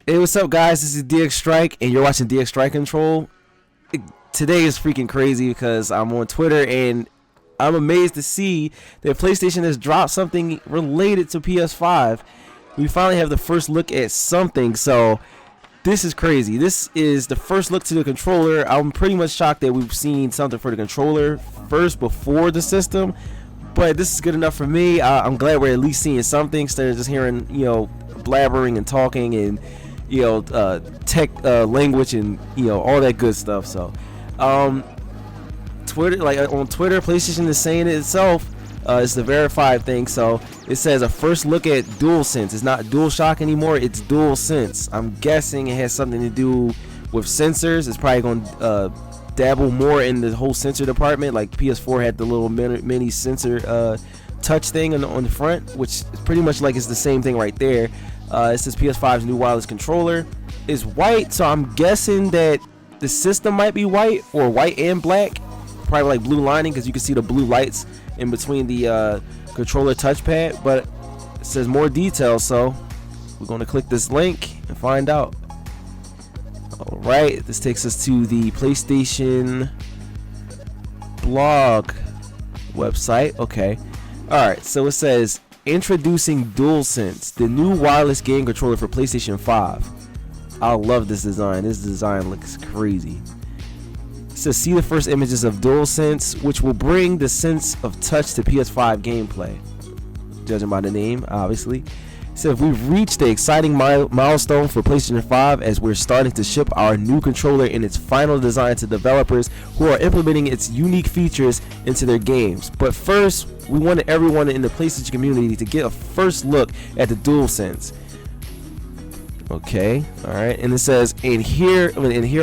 Hey, what's up, guys? This is DX Strike, and you're watching DX Strike Control. Today is freaking crazy because I'm on Twitter, and I'm amazed to see that PlayStation has dropped something related to PS5. We finally have the first look at something, so this is crazy. This is the first look to the controller. I'm pretty much shocked that we've seen something for the controller first before the system, but this is good enough for me. I'm glad we're at least seeing something instead of just hearing, blabbering and talking and tech language and all that good stuff. So Twitter, on Twitter, PlayStation is saying it itself. It's the verified thing, so it says a first look at DualSense. It's not DualShock anymore, it's DualSense. I'm guessing it has something to do with sensors. It's probably going to dabble more in the whole sensor department, like PS4 had the little mini sensor touch thing on the front, which is pretty much like it's the same thing right there. It says PS5's new wireless controller is white, so I'm guessing that the system might be white or white and black, probably like blue lining because you can see the blue lights in between the controller touchpad. But it says more details, so we're going to click this link and find out. All right, this takes us to the PlayStation blog website. Okay, all right, so it says introducing DualSense, the new wireless game controller for PlayStation 5. I love this design. This design looks crazy. It says see the first images of DualSense, which will bring the sense of touch to PS5 gameplay. Judging by the name, obviously. So we've reached the exciting milestone for PlayStation 5 as we're starting to ship our new controller in its final design to developers who are implementing its unique features into their games. But first, we wanted everyone in the PlayStation community to get a first look at the DualSense. Okay, all right, and it says, and here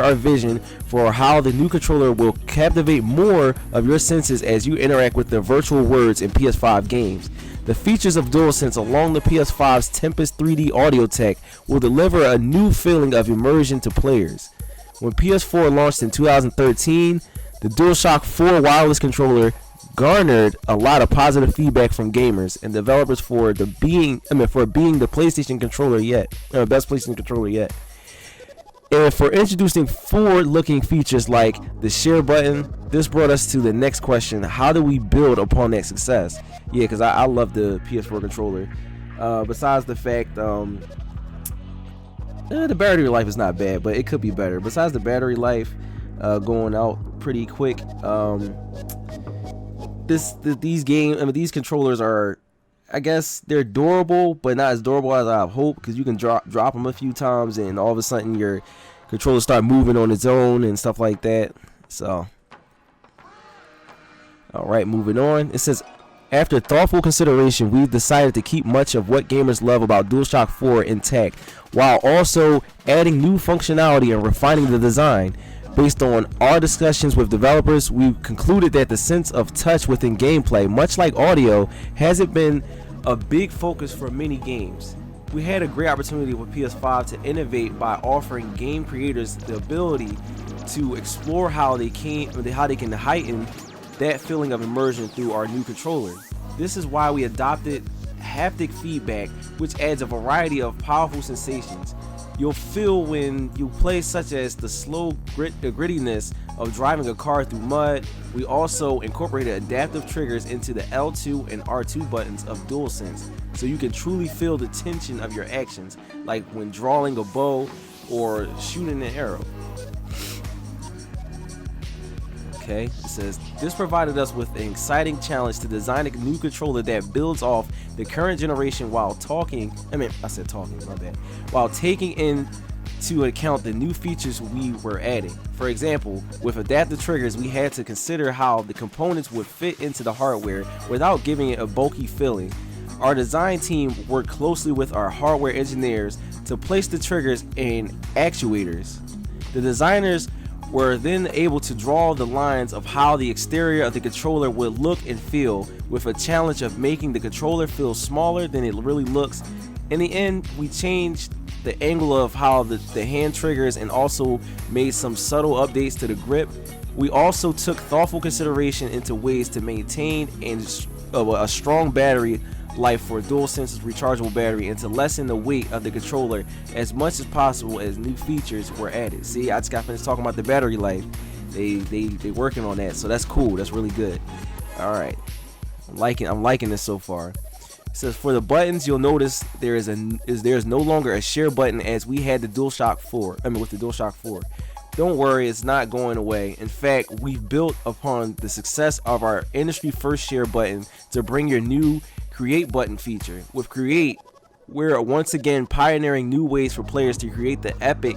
our vision for how the new controller will captivate more of your senses as you interact with the virtual worlds in PS5 games. The features of DualSense along the PS5's Tempest 3D audio tech will deliver a new feeling of immersion to players. When PS4 launched in 2013, the DualShock 4 wireless controller garnered a lot of positive feedback from gamers and developers for being the PlayStation controller yet, best PlayStation controller yet. And for introducing forward-looking features like the share button, this brought us to the next question: how do we build upon that success? Yeah, because I love the PS4 controller. Besides the fact, the battery life is not bad, but it could be better. Besides the battery life going out pretty quick, these controllers are, I guess they're durable, but not as durable as I hope, because you can drop them a few times and all of a sudden your controller start moving on its own and stuff like that. So, all right, moving on. It says, after thoughtful consideration, we've decided to keep much of what gamers love about DualShock 4 intact, while also adding new functionality and refining the design. Based on our discussions with developers, we've concluded that the sense of touch within gameplay, much like audio, hasn't been a big focus for many games. We had a great opportunity with PS5 to innovate by offering game creators the ability to explore how they can heighten that feeling of immersion through our new controller. This is why we adopted haptic feedback, which adds a variety of powerful sensations you'll feel when you play, such as the slow grittiness of driving a car through mud. We also incorporated adaptive triggers into the L2 and R2 buttons of DualSense, so you can truly feel the tension of your actions, like when drawing a bow or shooting an arrow. Okay, it says this provided us with an exciting challenge to design a new controller that builds off the current generation while taking into account the new features we were adding. For example, with adaptive triggers, we had to consider how the components would fit into the hardware without giving it a bulky feeling. Our design team worked closely with our hardware engineers to place the triggers and actuators. The designers were then able to draw the lines of how the exterior of the controller would look and feel, with a challenge of making the controller feel smaller than it really looks. In the end, we changed the angle of how the hand triggers and also made some subtle updates to the grip. We also took thoughtful consideration into ways to maintain a strong battery life for DualSense's rechargeable battery and to lessen the weight of the controller as much as possible as new features were added. See, I just got finished talking about the battery life. They working on that, so that's cool. That's really good. All right, I'm liking this so far. It says for the buttons, you'll notice there's no longer a share button as we had the DualShock 4. With the DualShock 4. Don't worry, it's not going away. In fact, we've built upon the success of our industry first share button to bring your new Create button feature. With Create, we're once again pioneering new ways for players to create the epic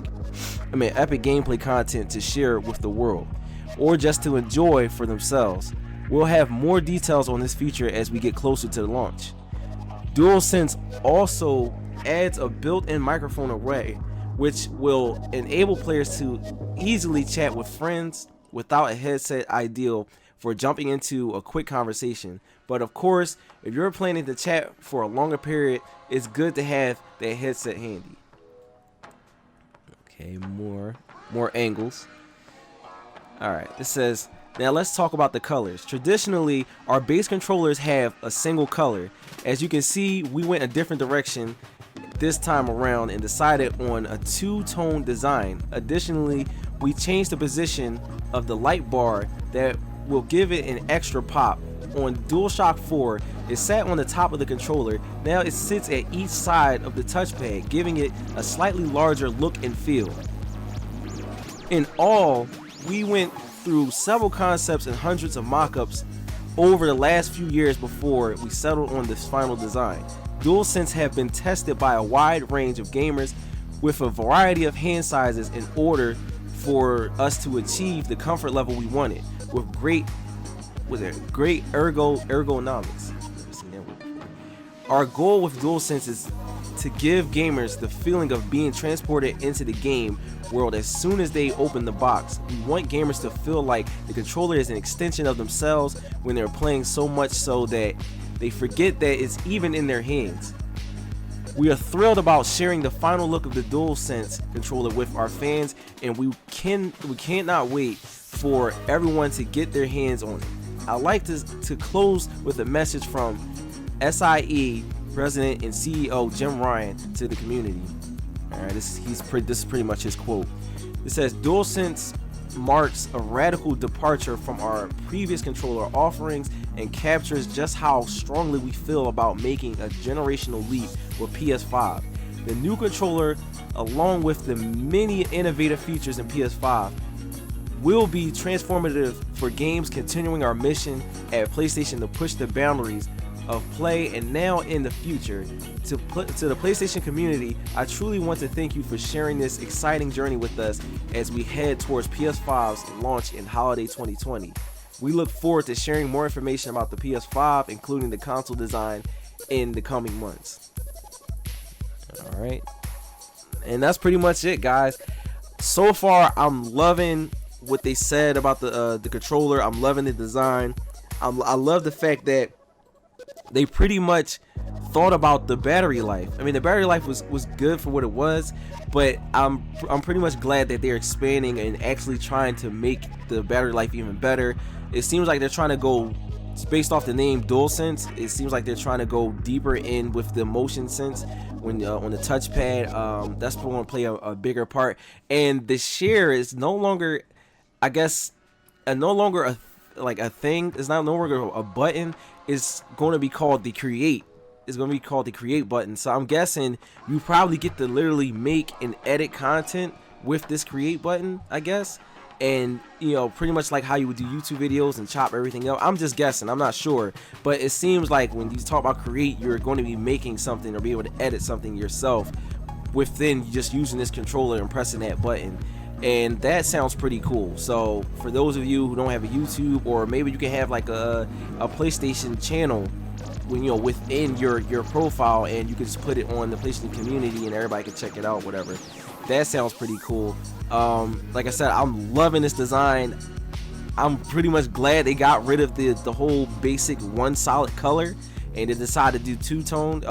gameplay content to share with the world, or just to enjoy for themselves. We'll have more details on this feature as we get closer to the launch. DualSense also adds a built-in microphone array, which will enable players to easily chat with friends without a headset, ideal for jumping into a quick conversation. But of course, if you're planning to chat for a longer period, it's good to have that headset handy. Okay, more angles. Alright, it says, now let's talk about the colors. Traditionally, our base controllers have a single color. As you can see, we went a different direction this time around and decided on a two-tone design. Additionally, we changed the position of the light bar that will give it an extra pop. On DualShock 4, it sat on the top of the controller. Now it sits at each side of the touchpad, giving it a slightly larger look and feel. In all, we went through several concepts and hundreds of mock-ups over the last few years before we settled on this final design. DualSense have been tested by a wide range of gamers with a variety of hand sizes in order for us to achieve the comfort level we wanted with great ergonomics. Our goal with DualSense is to give gamers the feeling of being transported into the game world as soon as they open the box. We want gamers to feel like the controller is an extension of themselves when they're playing, so much so that they forget that it's even in their hands. We are thrilled about sharing the final look of the DualSense controller with our fans, and we cannot wait for everyone to get their hands on it. I'd like to close with a message from SIE President and CEO Jim Ryan to the community. Alright, this is pretty much his quote. It says, DualSense marks a radical departure from our previous controller offerings and captures just how strongly we feel about making a generational leap with ps5. The new controller, along with the many innovative features in ps5, will be transformative for games, continuing our mission at PlayStation to push the boundaries of play and now in the future. To the PlayStation community, I truly want to thank you for sharing this exciting journey with us as we head towards PS5's launch in holiday 2020. We look forward to sharing more information about the PS5, including the console design, in the coming months. Alright, and that's pretty much it, guys. So far, I'm loving what they said about the controller. I'm loving the design. I love the fact that they pretty much thought about the battery life. I mean, the battery life was good for what it was, but I'm pretty much glad that they're expanding and actually trying to make the battery life even better. It seems like they're trying to go, based off the name DualSense, it seems like they're trying to go deeper in with the motion sense when on the touchpad. That's going to play a bigger part, and the share is no longer, I guess, no longer a thing. It's not no longer a button. It's going to be called the Create. It's going to be called the Create button. So I'm guessing you probably get to literally make and edit content with this Create button, I guess. And, you know, pretty much like how you would do YouTube videos and chop everything up. I'm just guessing. I'm not sure. But it seems like when you talk about Create, you're going to be making something or be able to edit something yourself within just using this controller and pressing that button. And that sounds pretty cool. So for those of you who don't have a YouTube, or maybe you can have like a PlayStation channel when, you know, within your profile, and you can just put it on the PlayStation community and everybody can check it out, whatever. That sounds pretty cool. Like I said, I'm loving this design. I'm pretty much glad they got rid of the whole basic one solid color and they decided to do two-tone.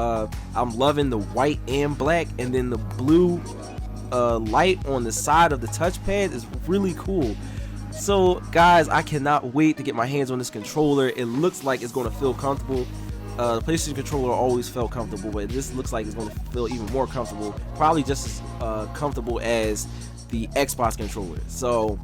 I'm loving the white and black, and then the blue light on the side of the touchpad is really cool. So guys, I cannot wait to get my hands on this controller. It looks like it's going to feel comfortable. the PlayStation controller always felt comfortable, but this looks like it's going to feel even more comfortable, probably just as comfortable as the Xbox controller. So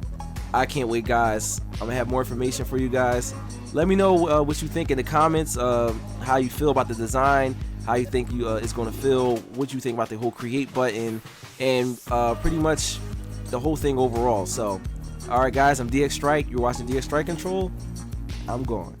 I can't wait, guys. I'm gonna have more information for you guys. Let me know what you think in the comments, how you feel about the design, how you think it's gonna feel, what you think about the whole create button, and pretty much the whole thing overall. So alright guys, I'm DX Strike, you're watching DX Strike Control. I'm gone.